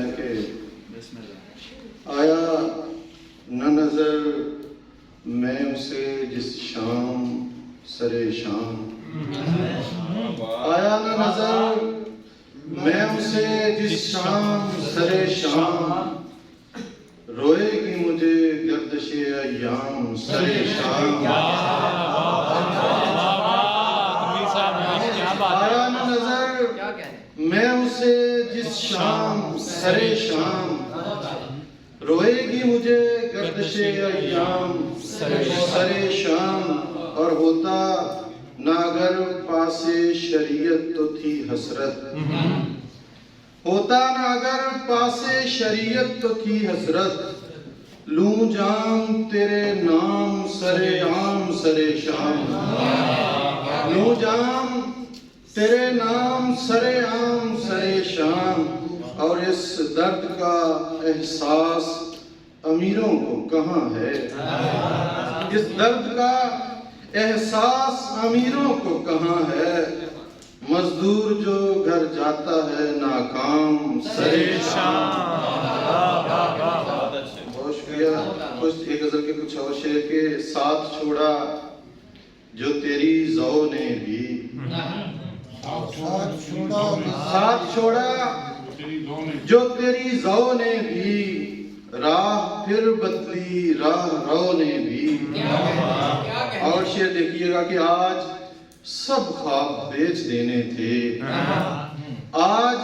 ہے کہ آیا نہ نظر میں اسے جس شام سرے شام، آیا نہ نظر میں اسے جس شام سرے شام، روئے گی مجھے گردش ایام سرے شام، آیا نہ نظر میں اسے جس شام سرے شام، روئے گی مجھے گردش ایام سرے شام، اور ہوتا نہ اگر پاس شریعت تو تھی حسرت، ہوتا نہ اگر پاس شریعت تو تھی حسرت، لوں جام تیرے نام سرے عام سرے شام، لوں جام تیرے نام سرے عام سرے شام، اور اس درد کا احساس امیروں کو کہاں ہے، اس درد کا احساس امیروں کو کہاں ہے، مزدور جو گھر جاتا ہے ناکام سرے شام۔ بہت شکریہ۔ کچھ ایک غزل کے کچھ اور شعر کے ساتھ چھوڑا جو تیری ذو نے بھی، ساتھ چھوڑا جو تیری ذو نے بھی، راہ پھر بدلی راہ رو نے بھی۔ اور شعر دیکھیے گا کہ آج سب خواب بیچ دینے تھے، آج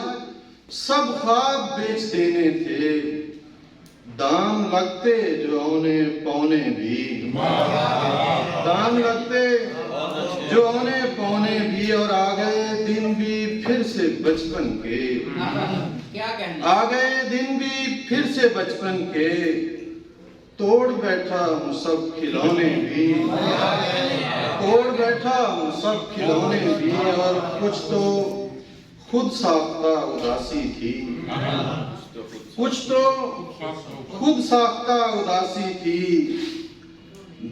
سب خواب بیچ دینے تھے، دام لگتے جو اونے پونے بھی، دام لگتے جو اونے پونے بھی، اور آ گئے دن بھی پھر سے بچپن کے، آ گئے دن بھی پھر سے بچپن کے، توڑ بیٹھا ہوں سب کھلونے بھی، توڑ بیٹھا ہوں سب کھلونے بھی، اور کچھ تو خود ساختہ اداسی تھی، کچھ تو خود ساختہ اداسی تھی،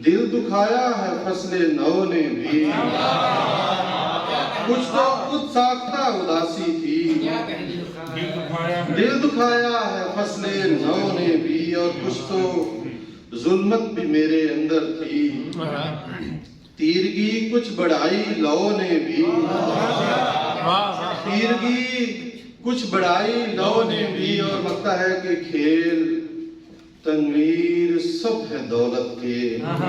دل دکھایا ہے فصل نو نے بھی، کچھ تو خود ساختہ اداسی تھی، دل دکھایا ہے فصل نو نے بھی، اور کچھ تو ظلمت بھی میرے اندر تھی، تیرگی کچھ بڑھائی لو نے بھی، تیرگی کچھ بڑھائی لو نے بھی، اور لگتا ہے کہ کھیل تنویر سب ہے دولت کے۔